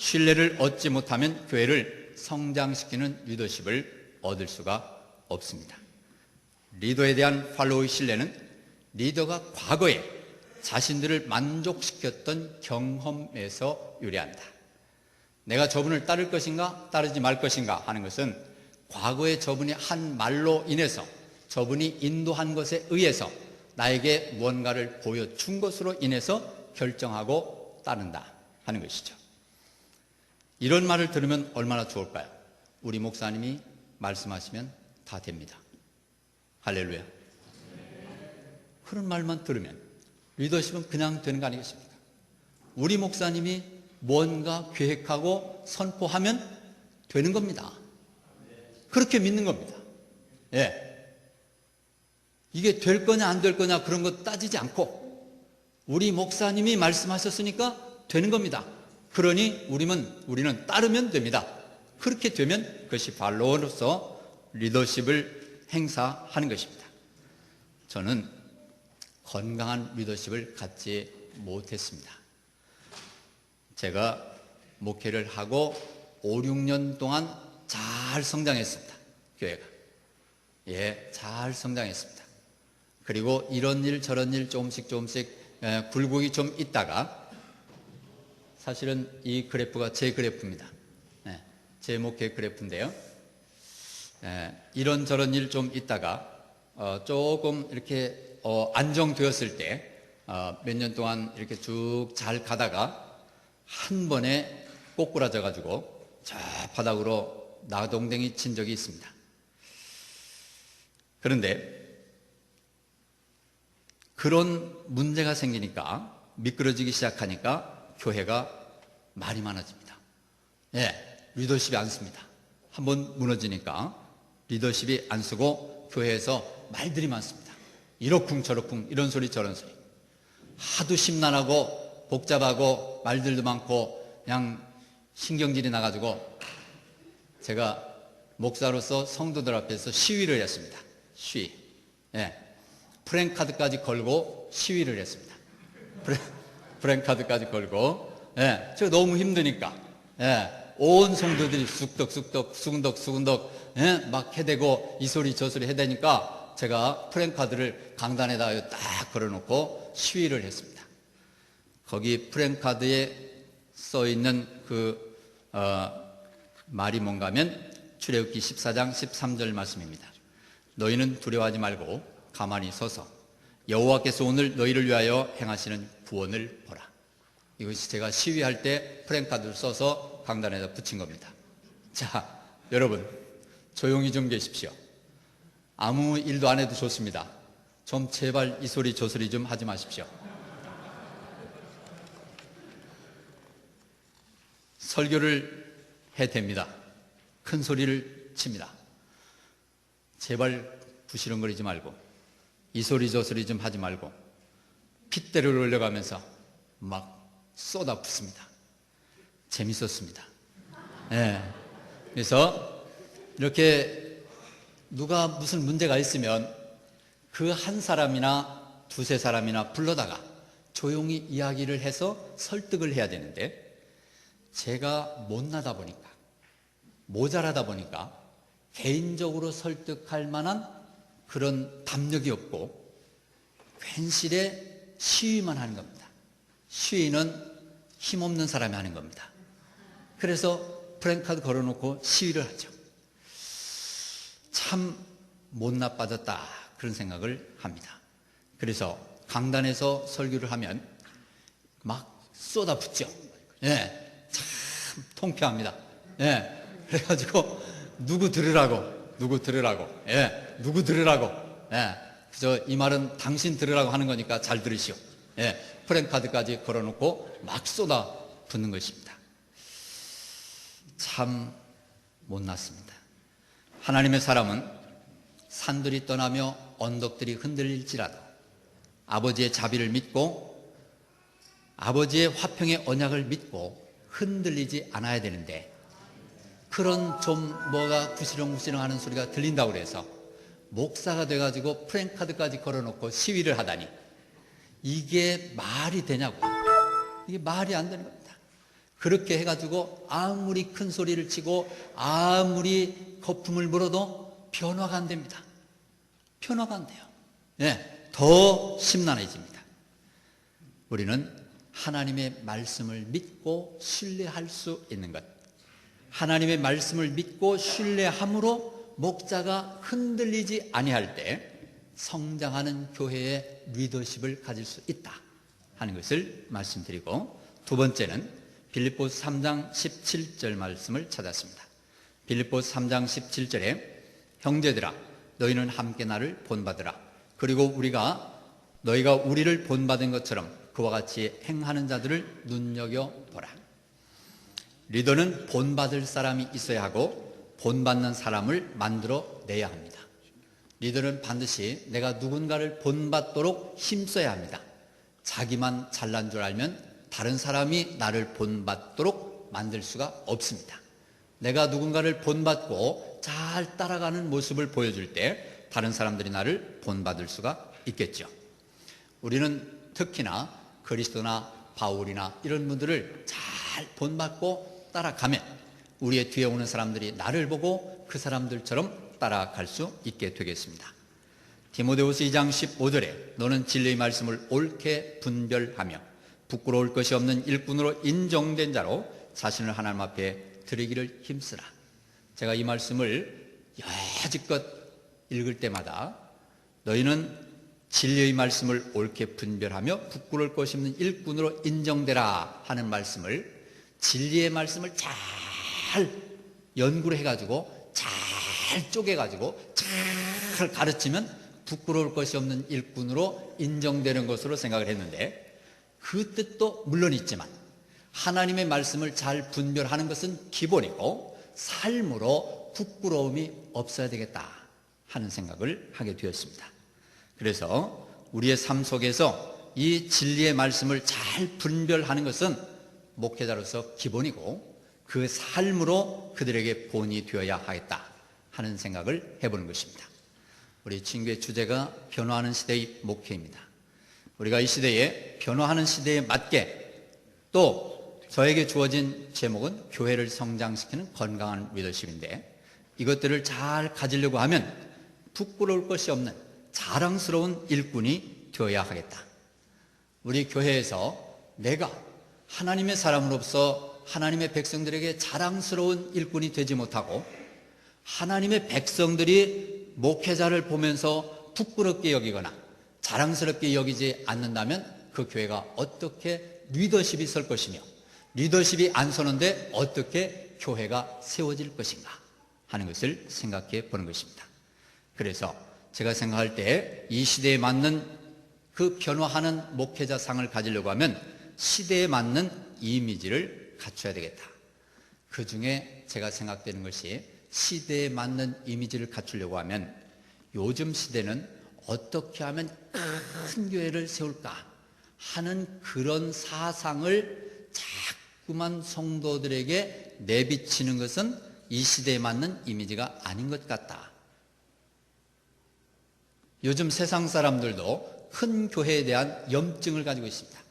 신뢰를 얻지 못하면 교회를 성장시키는 리더십을 얻을 수가 없습니다. 리더에 대한 팔로우의 신뢰는 리더가 과거에 자신들을 만족시켰던 경험에서 유래한다. 내가 저분을 따를 것인가 따르지 말 것인가 하는 것은 과거에 저분이 한 말로 인해서, 저분이 인도한 것에 의해서 나에게 무언가를 보여준 것으로 인해서 결정하고 따른다 하는 것이죠. 이런 말을 들으면 얼마나 좋을까요? 우리 목사님이 말씀하시면 다 됩니다. 할렐루야. 그런 말만 들으면 리더십은 그냥 되는 거 아니겠습니까? 우리 목사님이 뭔가 계획하고 선포하면 되는 겁니다. 그렇게 믿는 겁니다. 예. 이게 될 거냐 안 될 거냐 그런 거 따지지 않고 우리 목사님이 말씀하셨으니까 되는 겁니다. 그러니 우리는 따르면 됩니다. 그렇게 되면 그것이 팔로워로서 리더십을 행사하는 것입니다. 저는 건강한 리더십을 갖지 못했습니다. 제가 목회를 하고 5, 6년 동안 잘 성장했습니다. 교회가. 예, 잘 성장했습니다. 그리고 이런 일 저런 일 조금씩 굴곡이 좀 있다가, 사실은 이 그래프가 제 그래프입니다. 네, 제 목회 그래프인데요. 이런저런 일 좀 있다가 조금 이렇게 안정되었을 때 몇 년 동안 이렇게 쭉 잘 가다가 한 번에 꼬꾸라져 가지고 저 바닥으로 나동댕이 친 적이 있습니다. 그런데 그런 문제가 생기니까, 미끄러지기 시작하니까 교회가 말이 많아집니다. 예, 리더십이 안 씁니다. 한번 무너지니까 리더십이 안 쓰고 교회에서 말들이 많습니다. 이러쿵저러쿵, 이런 소리 저런 소리. 하도 심란하고 복잡하고 말들도 많고 그냥 신경질이 나가지고 제가 목사로서 성도들 앞에서 시위를 했습니다. 시위. 예. 프랭카드까지 걸고 시위를 했습니다. 프랭카드까지 걸고. 예. 제가 너무 힘드니까. 예. 온 성도들이 쑥덕쑥덕, 수근덕, 예? 막 해대고 이 소리 저 소리 해대니까 제가 프랭카드를 강단에다 딱 걸어놓고 시위를 했습니다. 거기 프랭카드에 써 있는 말이 뭔가 하면 출애굽기 14장 13절 말씀입니다. 너희는 두려워하지 말고 가만히 서서 여호와께서 오늘 너희를 위하여 행하시는 구원을 보라. 이것이 제가 시위할 때 프랭카드를 써서 강단에다 붙인 겁니다. 자, 여러분 조용히 좀 계십시오. 아무 일도 안 해도 좋습니다. 좀 제발 이 소리 저 소리 좀 하지 마십시오. 설교를 해댑니다. 큰 소리를 칩니다. 제발 부시렁거리지 말고 이 소리 저 소리 좀 하지 말고 핏대를 올려가면서 막 쏟아붓습니다. 재밌었습니다. 네. 그래서 이렇게 누가 무슨 문제가 있으면 그 한 사람이나 두세 사람이나 불러다가 조용히 이야기를 해서 설득을 해야 되는데, 제가 못나다 보니까, 모자라다 보니까 개인적으로 설득할 만한 그런 담력이 없고 괜시레 시위만 하는 겁니다. 시위는 힘없는 사람이 하는 겁니다. 그래서 프랭카드 걸어놓고 시위를 하죠. 참 못 나빠졌다 그런 생각을 합니다. 그래서 강단에서 설교를 하면 막 쏟아붓죠. 예, 참 통쾌합니다. 예, 그래가지고 누구 들으라고, 예, 누구 들으라고, 예, 그저 이 말은 당신 들으라고 하는 거니까 잘 들으시오. 예, 프랭카드까지 걸어놓고 막 쏟아붓는 것입니다. 참 못났습니다. 하나님의 사람은 산들이 떠나며 언덕들이 흔들릴지라도 아버지의 자비를 믿고 아버지의 화평의 언약을 믿고 흔들리지 않아야 되는데, 그런 좀 뭐가 구시렁구시렁 하는 소리가 들린다고 그래서 목사가 돼가지고 프랭카드까지 걸어놓고 시위를 하다니, 이게 말이 되냐고. 이게 말이 안 되는 겁니다. 그렇게 해가지고 아무리 큰 소리를 치고 아무리 거품을 물어도 변화가 안 됩니다. 변화가 안 돼요. 네, 더 심란해집니다. 우리는 하나님의 말씀을 믿고 신뢰할 수 있는 것, 하나님의 말씀을 믿고 신뢰함으로 목자가 흔들리지 아니할 때 성장하는 교회의 리더십을 가질 수 있다 하는 것을 말씀드리고, 두 번째는 빌립보서 3장 17절 말씀을 찾았습니다. 빌립보서 3장 17절에 형제들아 너희는 함께 나를 본받으라. 그리고 너희가 우리를 본받은 것처럼 그와 같이 행하는 자들을 눈여겨보라. 리더는 본받을 사람이 있어야 하고 본받는 사람을 만들어내야 합니다. 리더는 반드시 내가 누군가를 본받도록 힘써야 합니다. 자기만 잘난 줄 알면 다른 사람이 나를 본받도록 만들 수가 없습니다. 내가 누군가를 본받고 잘 따라가는 모습을 보여줄 때 다른 사람들이 나를 본받을 수가 있겠죠. 우리는 특히나 그리스도나 바울이나 이런 분들을 잘 본받고 따라가면 우리의 뒤에 오는 사람들이 나를 보고 그 사람들처럼 따라갈 수 있게 되겠습니다. 디모데후서 2장 15절에 너는 진리의 말씀을 옳게 분별하며 부끄러울 것이 없는 일꾼으로 인정된 자로 자신을 하나님 앞에 드리기를 힘쓰라. 제가 이 말씀을 여지껏 읽을 때마다 너희는 진리의 말씀을 옳게 분별하며 부끄러울 것이 없는 일꾼으로 인정되라 하는 말씀을, 진리의 말씀을 잘 연구를 해가지고 잘 쪼개가지고 잘 가르치면 부끄러울 것이 없는 일꾼으로 인정되는 것으로 생각을 했는데, 그 뜻도 물론 있지만 하나님의 말씀을 잘 분별하는 것은 기본이고 삶으로 부끄러움이 없어야 되겠다 하는 생각을 하게 되었습니다. 그래서 우리의 삶 속에서 이 진리의 말씀을 잘 분별하는 것은 목회자로서 기본이고 그 삶으로 그들에게 본이 되어야 하겠다 하는 생각을 해보는 것입니다. 우리 친구의 주제가 변화하는 시대의 목회입니다. 우리가 이 시대에 변화하는 시대에 맞게, 또 저에게 주어진 제목은 교회를 성장시키는 건강한 리더십인데, 이것들을 잘 가지려고 하면 부끄러울 것이 없는 자랑스러운 일꾼이 되어야 하겠다. 우리 교회에서 내가 하나님의 사람으로서 하나님의 백성들에게 자랑스러운 일꾼이 되지 못하고 하나님의 백성들이 목회자를 보면서 부끄럽게 여기거나 자랑스럽게 여기지 않는다면 그 교회가 어떻게 리더십이 설 것이며, 리더십이 안 서는데 어떻게 교회가 세워질 것인가 하는 것을 생각해 보는 것입니다. 그래서 제가 생각할 때 이 시대에 맞는 그 변화하는 목회자상을 가지려고 하면 시대에 맞는 이미지를 갖춰야 되겠다. 그 중에 제가 생각되는 것이, 시대에 맞는 이미지를 갖추려고 하면 요즘 시대는 어떻게 하면 큰 교회를 세울까 하는 그런 사상을 자꾸만 성도들에게 내비치는 것은 이 시대에 맞는 이미지가 아닌 것 같다. 요즘 세상 사람들도 큰 교회에 대한 염증을 가지고 있습니다.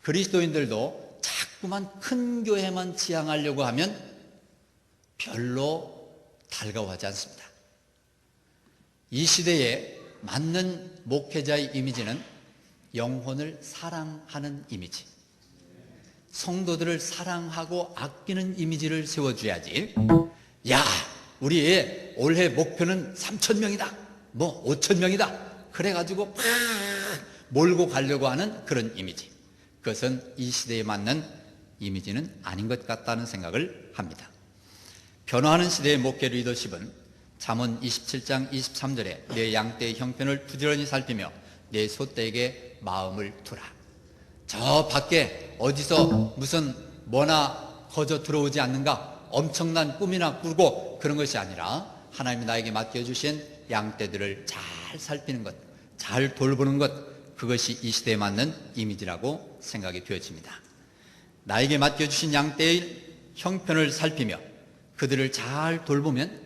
그리스도인들도 자꾸만 큰 교회만 지향하려고 하면 별로 달가워하지 않습니다. 이 시대에 맞는 목회자의 이미지는 영혼을 사랑하는 이미지, 성도들을 사랑하고 아끼는 이미지를 세워줘야지, 야, 우리의 올해 목표는 3,000명이다, 뭐 5,000명이다, 그래가지고 팍 몰고 가려고 하는 그런 이미지, 그것은 이 시대에 맞는 이미지는 아닌 것 같다는 생각을 합니다. 변화하는 시대의 목회 리더십은 잠언 27장 23절에 내 양떼의 형편을 부지런히 살피며 내 소떼에게 마음을 두라. 저 밖에 어디서 무슨 뭐나 거저 들어오지 않는가, 엄청난 꿈이나 꾸고 그런 것이 아니라 하나님이 나에게 맡겨주신 양떼들을 잘 살피는 것, 잘 돌보는 것, 그것이 이 시대에 맞는 이미지라고 생각이 되어집니다. 나에게 맡겨주신 양떼의 형편을 살피며 그들을 잘 돌보면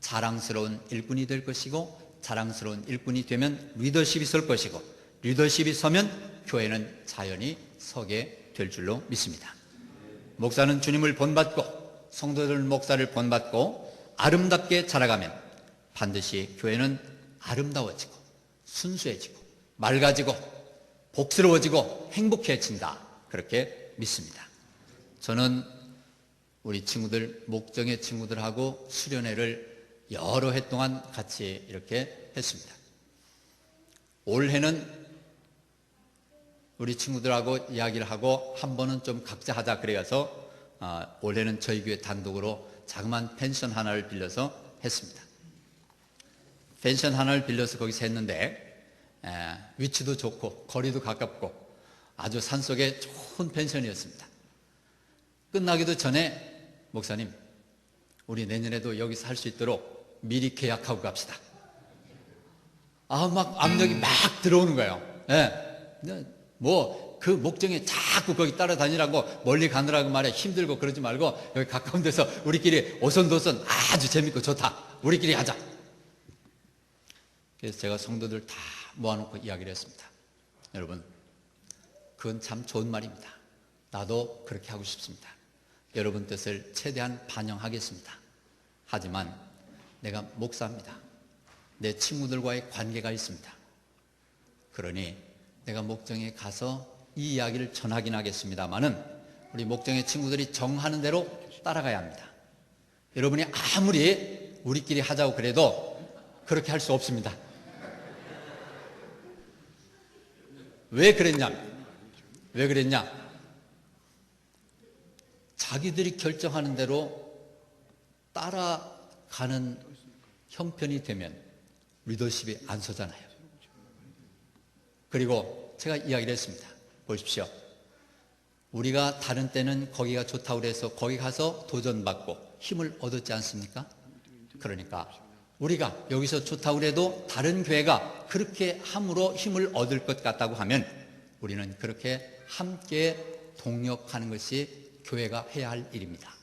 자랑스러운 일꾼이 될 것이고, 자랑스러운 일꾼이 되면 리더십이 설 것이고, 리더십이 서면 교회는 자연히 서게 될 줄로 믿습니다. 목사는 주님을 본받고 성도들 목사를 본받고 아름답게 자라가면 반드시 교회는 아름다워지고 순수해지고 맑아지고 복스러워지고 행복해진다, 그렇게 믿습니다. 저는 우리 친구들, 목정의 친구들하고 수련회를 여러 해 동안 같이 이렇게 했습니다. 올해는 우리 친구들하고 이야기를 하고 한 번은 좀 각자 하자 그래서 올해는 저희 교회 단독으로 자그마한 펜션 하나를 빌려서 했습니다. 펜션 하나를 빌려서 거기서 했는데 위치도 좋고 거리도 가깝고 아주 산속에 좋은 펜션이었습니다. 끝나기도 전에 목사님, 우리 내년에도 여기서 할 수 있도록 미리 계약하고 갑시다. 막 압력이 막 들어오는 거예요. 뭐 그 목정에 자꾸 거기 따라다니라고 멀리 가느라고 말해 힘들고 그러지 말고 여기 가까운 데서 우리끼리 오손도손 아주 재밌고 좋다, 우리끼리 하자. 그래서 제가 성도들 다 모아놓고 이야기를 했습니다. 여러분, 그건 참 좋은 말입니다. 나도 그렇게 하고 싶습니다. 여러분 뜻을 최대한 반영하겠습니다. 하지만 내가 목사입니다. 내 친구들과의 관계가 있습니다. 그러니 내가 목정에 가서 이 이야기를 전하긴 하겠습니다마는 우리 목정의 친구들이 정하는 대로 따라가야 합니다. 여러분이 아무리 우리끼리 하자고 그래도 그렇게 할 수 없습니다. 왜 그랬냐? 자기들이 결정하는 대로 따라가는 형편이 되면 리더십이 안 서잖아요. 그리고 제가 이야기를 했습니다. 보십시오. 우리가 다른 때는 거기가 좋다고 그래서 거기 가서 도전받고 힘을 얻었지 않습니까? 그러니까 우리가 여기서 좋다고 그래도 다른 교회가 그렇게 함으로 힘을 얻을 것 같다고 하면 우리는 그렇게 함께 동력하는 것이 교회가 해야 할 일입니다.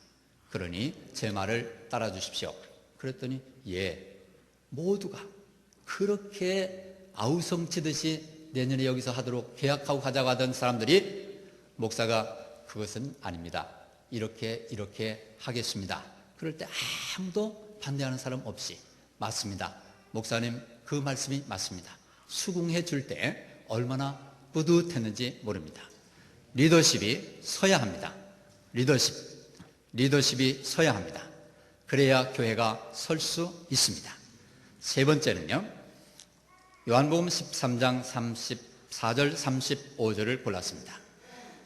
그러니 제 말을 따라 주십시오. 그랬더니 모두가 그렇게 아우성치듯이 내년에 여기서 하도록 계약하고 가자고 하던 사람들이 목사가 그것은 아닙니다, 이렇게 하겠습니다. 그럴 때 아무도 반대하는 사람 없이 맞습니다, 목사님 그 말씀이 맞습니다, 수긍해 줄 때 얼마나 뿌듯했는지 모릅니다. 리더십이 서야 합니다. 리더십이 서야 합니다. 그래야 교회가 설 수 있습니다. 세 번째는요, 요한복음 13장 34절 35절을 골랐습니다.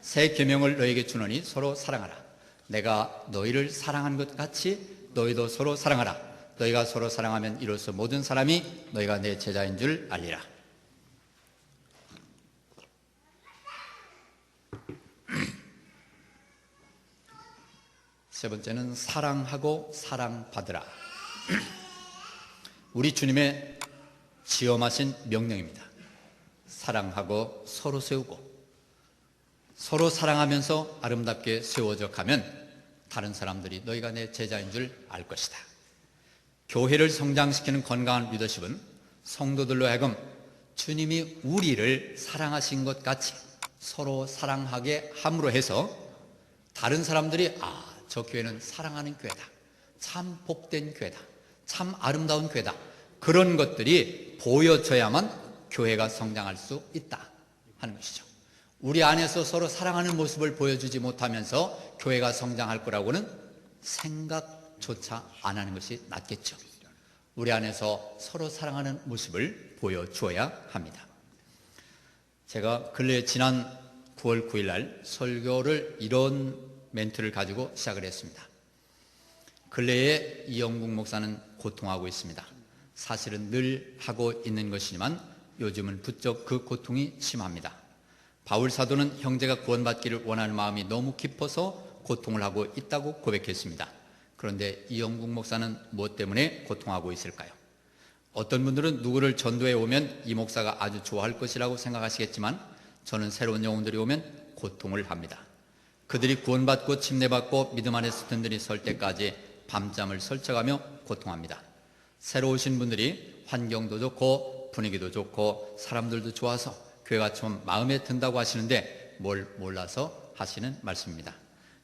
새 계명을 너에게 주노니 서로 사랑하라. 내가 너희를 사랑한 것 같이 너희도 서로 사랑하라. 너희가 서로 사랑하면 이로써 모든 사람이 너희가 내 제자인 줄 알리라. 세 번째는 사랑하고 사랑받으라. 우리 주님의 지엄하신 명령입니다. 사랑하고 서로 세우고 서로 사랑하면서 아름답게 세워져 가면 다른 사람들이 너희가 내 제자인 줄 알 것이다. 교회를 성장시키는 건강한 리더십은 성도들로 하여금 주님이 우리를 사랑하신 것 같이 서로 사랑하게 함으로 해서 다른 사람들이 저 교회는 사랑하는 교회다, 참 복된 교회다, 참 아름다운 교회다, 그런 것들이 보여져야만 교회가 성장할 수 있다 하는 것이죠. 우리 안에서 서로 사랑하는 모습을 보여주지 못하면서 교회가 성장할 거라고는 생각조차 안 하는 것이 낫겠죠. 우리 안에서 서로 사랑하는 모습을 보여주어야 합니다. 제가 근래 지난 9월 9일 날 설교를 이런 멘트를 가지고 시작을 했습니다. 근래에 이영국 목사는 고통하고 있습니다. 사실은 늘 하고 있는 것이지만 요즘은 부쩍 그 고통이 심합니다. 바울 사도는 형제가 구원받기를 원하는 마음이 너무 깊어서 고통을 하고 있다고 고백했습니다. 그런데 이영국 목사는 무엇 때문에 고통하고 있을까요? 어떤 분들은 누구를 전도해 오면 이 목사가 아주 좋아할 것이라고 생각하시겠지만 저는 새로운 영혼들이 오면 고통을 합니다. 그들이 구원받고 침례받고 믿음 안에서 든든히 설 때까지 밤잠을 설쳐가며 고통합니다. 새로 오신 분들이 환경도 좋고 분위기도 좋고 사람들도 좋아서 교회가 좀 마음에 든다고 하시는데 뭘 몰라서 하시는 말씀입니다.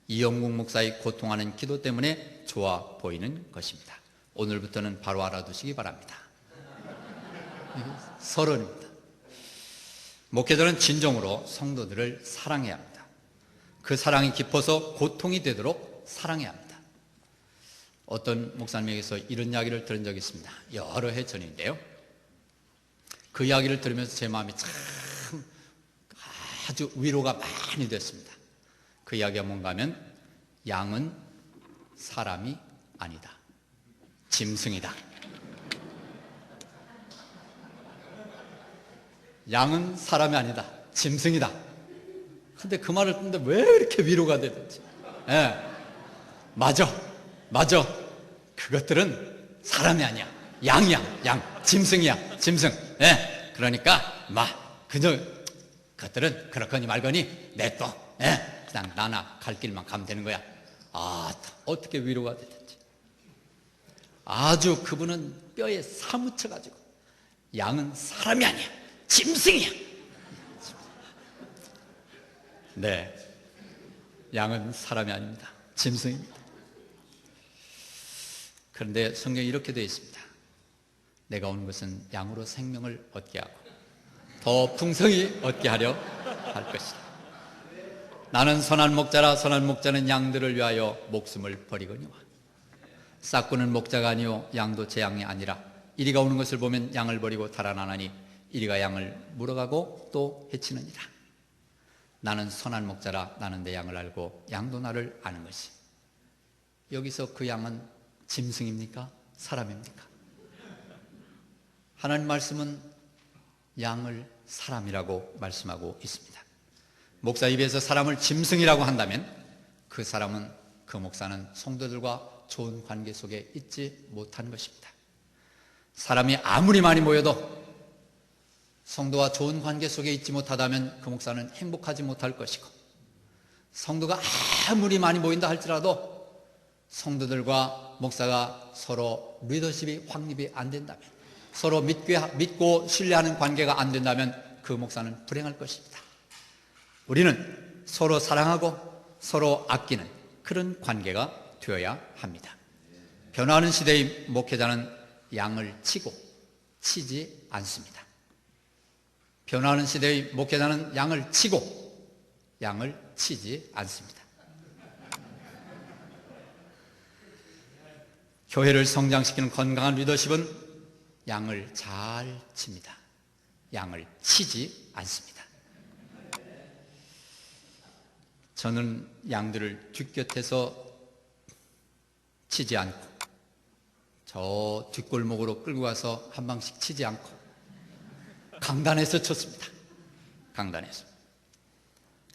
이영국 목사의 고통하는 기도 때문에 좋아 보이는 것입니다. 오늘부터는 바로 알아두시기 바랍니다. 서론입니다. 목회자는 진정으로 성도들을 사랑해야 합니다. 그 사랑이 깊어서 고통이 되도록 사랑해야 합니다. 어떤 목사님에게서 이런 이야기를 들은 적이 있습니다. 여러 해 전인데요. 그 이야기를 들으면서 제 마음이 참 아주 위로가 많이 됐습니다. 그 이야기가 뭔가 하면 양은 사람이 아니다. 짐승이다. 양은 사람이 아니다. 짐승이다. 근데 그 말을 듣는데 왜 이렇게 위로가 되든지. 예. 맞아. 그것들은 사람이 아니야. 양이야. 양. 짐승이야. 짐승. 예. 그러니까, 그것들은 그렇거니 말거니 냅둬. 예. 그냥 나나 갈 길만 가면 되는 거야. 어떻게 위로가 되든지. 아주 그분은 뼈에 사무쳐가지고 양은 사람이 아니야. 짐승이야. 네. 양은 사람이 아닙니다. 짐승입니다. 그런데 성경에 이렇게 되어 있습니다. 내가 온 것은 양으로 생명을 얻게 하고 더 풍성히 얻게 하려 할 것이다. 나는 선한 목자라. 선한 목자는 양들을 위하여 목숨을 버리거니와 싹구는 목자가 아니요 양도 제 양이 아니라 이리가 오는 것을 보면 양을 버리고 달아나나니 이리가 양을 물어가고 또 해치느니라. 나는 선한 목자라. 나는 내 양을 알고 양도 나를 아는 것이. 여기서 그 양은 짐승입니까? 사람입니까? 하나님 말씀은 양을 사람이라고 말씀하고 있습니다. 목사 입에서 사람을 짐승이라고 한다면 그 사람은, 그 목사는 성도들과 좋은 관계 속에 있지 못한 것입니다. 사람이 아무리 많이 모여도 성도와 좋은 관계 속에 있지 못하다면 그 목사는 행복하지 못할 것이고, 성도가 아무리 많이 모인다 할지라도 성도들과 목사가 서로 리더십이 확립이 안 된다면, 서로 믿고 신뢰하는 관계가 안 된다면 그 목사는 불행할 것입니다. 우리는 서로 사랑하고 서로 아끼는 그런 관계가 되어야 합니다. 변화하는 시대의 목회자는 양을 치고 치지 않습니다. 변화하는 시대의 목회자는 양을 치고 양을 치지 않습니다. 교회를 성장시키는 건강한 리더십은 양을 잘 칩니다. 양을 치지 않습니다. 저는 양들을 뒷곁에서 치지 않고 저 뒷골목으로 끌고 가서 한 방씩 치지 않고 강단에서 쳤습니다.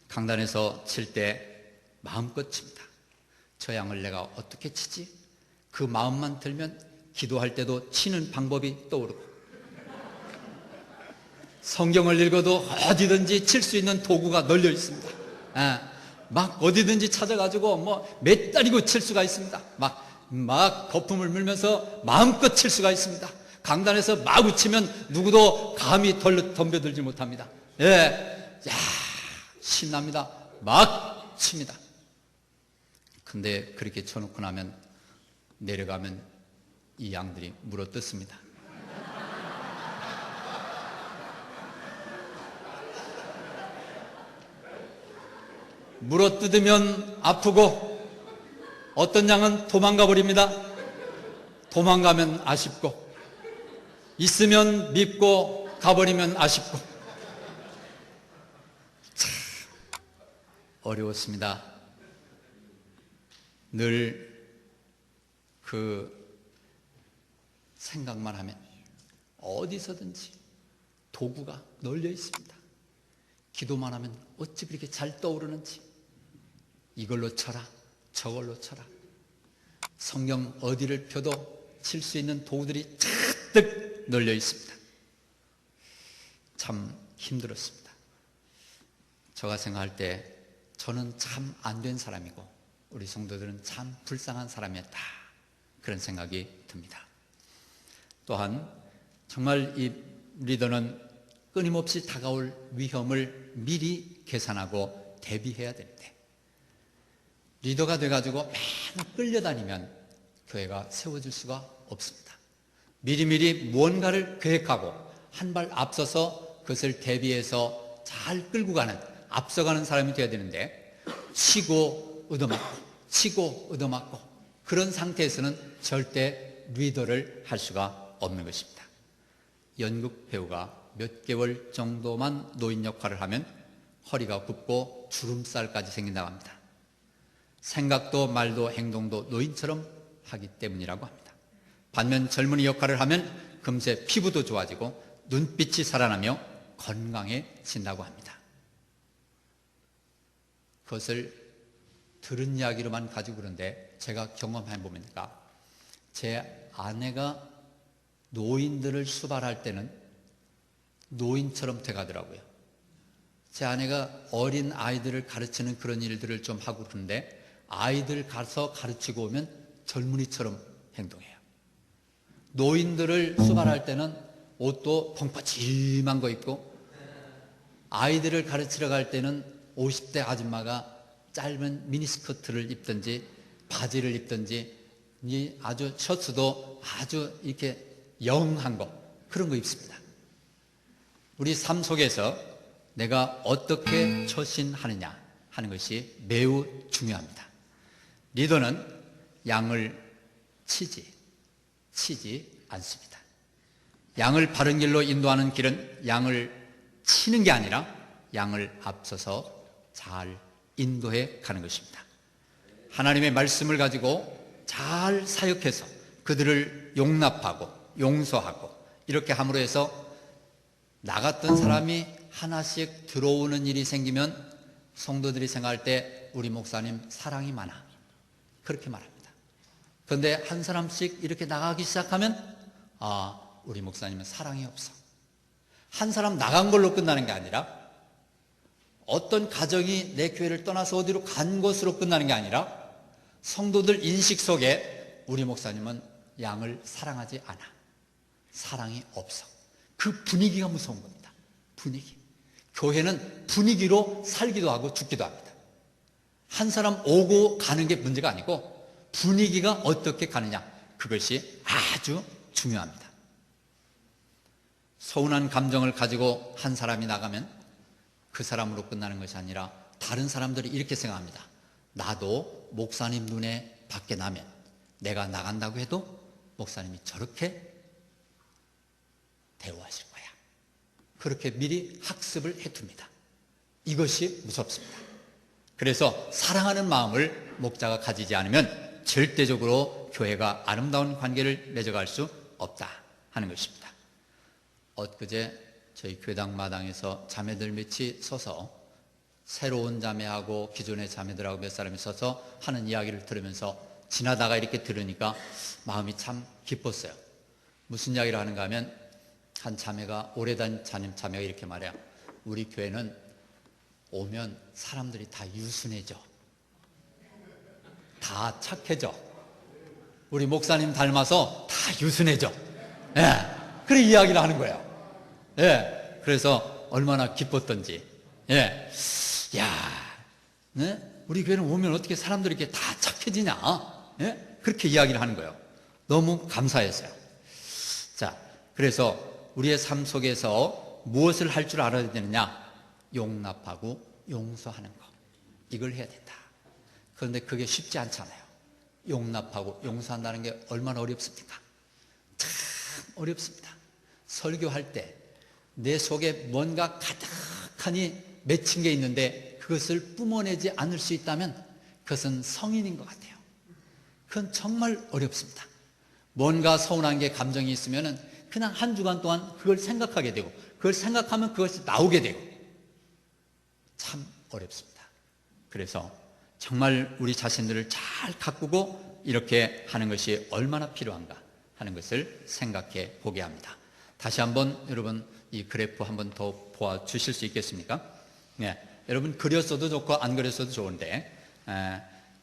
강단에서 칠 때 마음껏 칩니다. 저 양을 내가 어떻게 치지? 그 마음만 들면 기도할 때도 치는 방법이 떠오르고, 성경을 읽어도 어디든지 칠 수 있는 도구가 널려 있습니다. 막 어디든지 찾아가지고 몇 달이고 칠 수가 있습니다. 막 거품을 물면서 마음껏 칠 수가 있습니다. 강단에서 마구 치면 누구도 감히 덤벼들지 못합니다. 신납니다. 막 칩니다. 근데 그렇게 쳐놓고 나면 내려가면 이 양들이 물어뜯습니다. 물어뜯으면 아프고, 어떤 양은 도망가 버립니다. 도망가면 아쉽고, 있으면 밉고, 가버리면 아쉽고. 참 어려웠습니다. 늘 그 생각만 하면 어디서든지 도구가 널려 있습니다. 기도만 하면 어찌 그렇게 잘 떠오르는지. 이걸로 쳐라, 저걸로 쳐라. 성경 어디를 펴도 칠 수 있는 도구들이 잔뜩 널려 있습니다. 참 힘들었습니다. 제가 생각할 때 저는 참 안 된 사람이고 우리 성도들은 참 불쌍한 사람이었다, 그런 생각이 듭니다. 또한 정말 이 리더는 끊임없이 다가올 위험을 미리 계산하고 대비해야 되는데, 리더가 돼가지고 맨날 끌려다니면 교회가 세워질 수가 없습니다. 미리미리 무언가를 계획하고 한 발 앞서서 그것을 대비해서 잘 끌고 가는, 앞서가는 사람이 되어야 되는데, 치고 얻어맞고 그런 상태에서는 절대 리더를 할 수가 없는 것입니다. 연극 배우가 몇 개월 정도만 노인 역할을 하면 허리가 굽고 주름살까지 생긴다고 합니다. 생각도 말도 행동도 노인처럼 하기 때문이라고 합니다. 반면 젊은이 역할을 하면 금세 피부도 좋아지고 눈빛이 살아나며 건강해진다고 합니다. 그것을 들은 이야기로만 가지고 그런데 제가 경험해 보니까 제 아내가 노인들을 수발할 때는 노인처럼 돼가더라고요. 제 아내가 어린 아이들을 가르치는 그런 일들을 좀 하고 그러는데 아이들 가서 가르치고 오면 젊은이처럼 행동해요. 노인들을 수발할 때는 옷도 펑퍼짐한 거 입고, 아이들을 가르치러 갈 때는 50대 아줌마가 짧은 미니스커트를 입든지 바지를 입든지 아주 셔츠도 아주 이렇게 영한 거, 그런 거 입습니다. 우리 삶 속에서 내가 어떻게 처신하느냐 하는 것이 매우 중요합니다. 리더는 양을 치지 않습니다. 양을 바른 길로 인도하는 길은 양을 치는 게 아니라 양을 앞서서 잘 인도해 가는 것입니다. 하나님의 말씀을 가지고 잘 사역해서 그들을 용납하고 용서하고 이렇게 함으로 해서 나갔던 사람이 하나씩 들어오는 일이 생기면 성도들이 생각할 때 우리 목사님 사랑이 많아, 그렇게 말합니다. 그런데 한 사람씩 이렇게 나가기 시작하면 우리 목사님은 사랑이 없어. 한 사람 나간 걸로 끝나는 게 아니라, 어떤 가정이 내 교회를 떠나서 어디로 간 것으로 끝나는 게 아니라, 성도들 인식 속에 우리 목사님은 양을 사랑하지 않아, 사랑이 없어. 그 분위기가 무서운 겁니다. 분위기. 교회는 분위기로 살기도 하고 죽기도 합니다. 한 사람 오고 가는 게 문제가 아니고 분위기가 어떻게 가느냐, 그것이 아주 중요합니다. 서운한 감정을 가지고 한 사람이 나가면 그 사람으로 끝나는 것이 아니라 다른 사람들이 이렇게 생각합니다. 나도 목사님 눈에 밖에 나면, 내가 나간다고 해도 목사님이 저렇게 대우하실 거야. 그렇게 미리 학습을 해둡니다. 이것이 무섭습니다. 그래서 사랑하는 마음을 목자가 가지지 않으면 절대적으로 교회가 아름다운 관계를 맺어갈 수 없다 하는 것입니다. 엊그제 저희 교회당 마당에서 자매들 몇이 서서, 새로운 자매하고 기존의 자매들하고 몇 사람이 서서 하는 이야기를 들으면서 지나다가 이렇게 들으니까 마음이 참 기뻤어요. 무슨 이야기를 하는가 하면, 한 자매가, 오래된 자매가 이렇게 말해요. 우리 교회는 오면 사람들이 다 유순해져, 다 착해져, 우리 목사님 닮아서 다 유순해져. 그런 이야기를 하는 거예요. 그래서 얼마나 기뻤던지. 우리 교회는 오면 어떻게 사람들이 이렇게 다 착해지냐, 그렇게 이야기를 하는 거예요. 너무 감사했어요. 자, 그래서 우리의 삶 속에서 무엇을 할 줄 알아야 되느냐? 용납하고 용서하는 거, 이걸 해야 된다. 그런데 그게 쉽지 않잖아요. 용납하고 용서한다는 게 얼마나 어렵습니까? 참 어렵습니다. 설교할 때 내 속에 뭔가 가득하니 맺힌 게 있는데 그것을 뿜어내지 않을 수 있다면 그것은 성인인 것 같아요. 그건 정말 어렵습니다. 뭔가 서운한 게, 감정이 있으면 그냥 한 주간 동안 그걸 생각하게 되고, 그걸 생각하면 그것이 나오게 되고, 참 어렵습니다. 그래서 정말 우리 자신들을 잘 가꾸고 이렇게 하는 것이 얼마나 필요한가 하는 것을 생각해 보게 합니다. 다시 한번 여러분 이 그래프 한번 더 보아 주실 수 있겠습니까? 여러분 그렸어도 좋고 안 그렸어도 좋은데,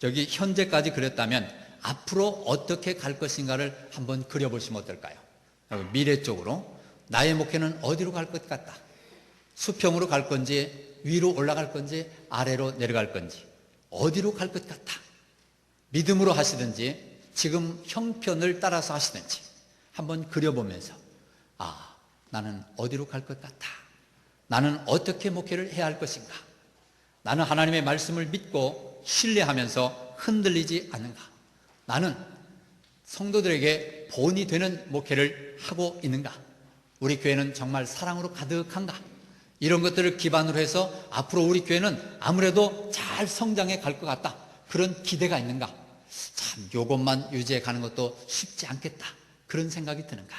여기 현재까지 그렸다면 앞으로 어떻게 갈 것인가를 한번 그려보시면 어떨까요? 미래 쪽으로 나의 목표는 어디로 갈 것 같다. 수평으로 갈 건지, 위로 올라갈 건지, 아래로 내려갈 건지, 어디로 갈 것 같다. 믿음으로 하시든지 지금 형편을 따라서 하시든지 한번 그려보면서 나는 어디로 갈 것 같아? 나는 어떻게 목회를 해야 할 것인가? 나는 하나님의 말씀을 믿고 신뢰하면서 흔들리지 않는가? 나는 성도들에게 본이 되는 목회를 하고 있는가? 우리 교회는 정말 사랑으로 가득한가? 이런 것들을 기반으로 해서 앞으로 우리 교회는 아무래도 잘 성장해 갈 것 같다, 그런 기대가 있는가? 참 요것만 유지해 가는 것도 쉽지 않겠다, 그런 생각이 드는가?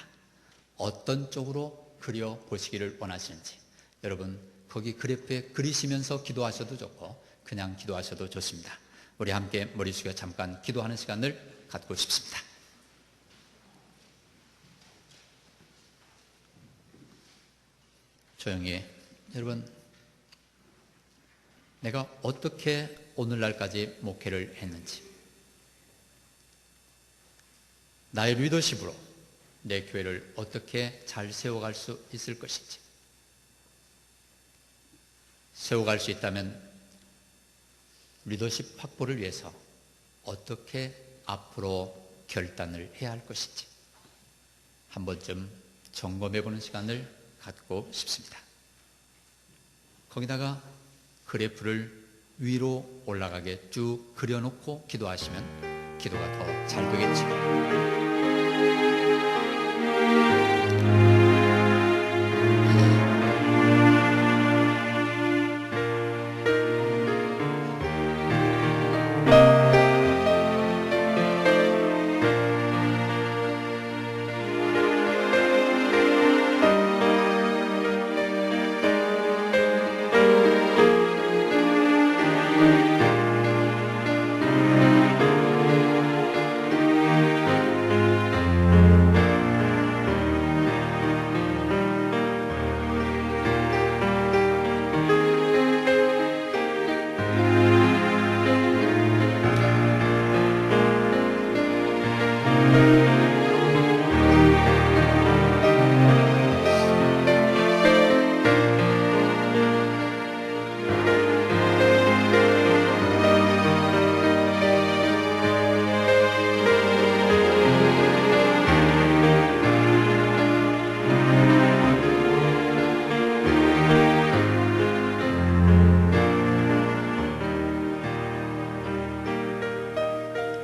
어떤 쪽으로 그려보시기를 원하시는지 여러분 거기 그래프에 그리시면서 기도하셔도 좋고 그냥 기도하셔도 좋습니다. 우리 함께 머리 숙여 잠깐 기도하는 시간을 갖고 싶습니다. 조용히 여러분, 내가 어떻게 오늘날까지 목회를 했는지, 나의 리더십으로 내 교회를 어떻게 잘 세워갈 수 있을 것인지, 세워갈 수 있다면 리더십 확보를 위해서 어떻게 앞으로 결단을 해야 할 것인지 한 번쯤 점검해 보는 시간을 갖고 싶습니다. 거기다가 그래프를 위로 올라가게 쭉 그려놓고 기도하시면 기도가 더 잘 되겠죠.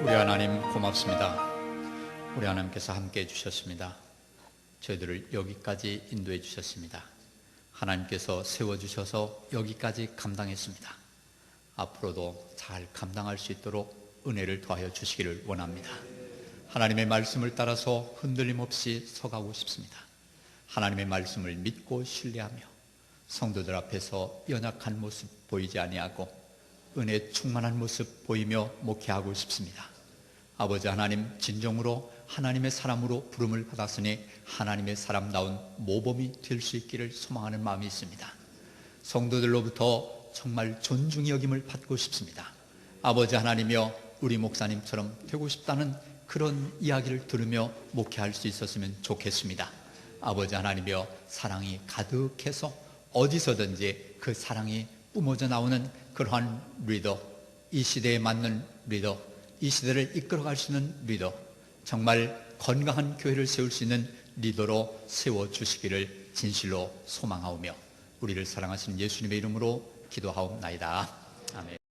우리 하나님 고맙습니다. 우리 하나님께서 함께 해주셨습니다. 저희들을 여기까지 인도해 주셨습니다. 하나님께서 세워주셔서 여기까지 감당했습니다. 앞으로도 잘 감당할 수 있도록 은혜를 더하여 주시기를 원합니다. 하나님의 말씀을 따라서 흔들림 없이 서가고 싶습니다. 하나님의 말씀을 믿고 신뢰하며 성도들 앞에서 연약한 모습 보이지 아니하고 은혜 충만한 모습 보이며 목회하고 싶습니다. 아버지 하나님, 진정으로 하나님의 사람으로 부름을 받았으니 하나님의 사람다운 모범이 될 수 있기를 소망하는 마음이 있습니다. 성도들로부터 정말 존중의 여김을 받고 싶습니다. 아버지 하나님이여, 우리 목사님처럼 되고 싶다는 그런 이야기를 들으며 목회할 수 있었으면 좋겠습니다. 아버지 하나님이여, 사랑이 가득해서 어디서든지 그 사랑이 뿜어져 나오는 그러한 리더, 이 시대에 맞는 리더, 이 시대를 이끌어갈 수 있는 리더, 정말 건강한 교회를 세울 수 있는 리더로 세워주시기를 진실로 소망하오며 우리를 사랑하시는 예수님의 이름으로 기도하옵나이다. 아멘.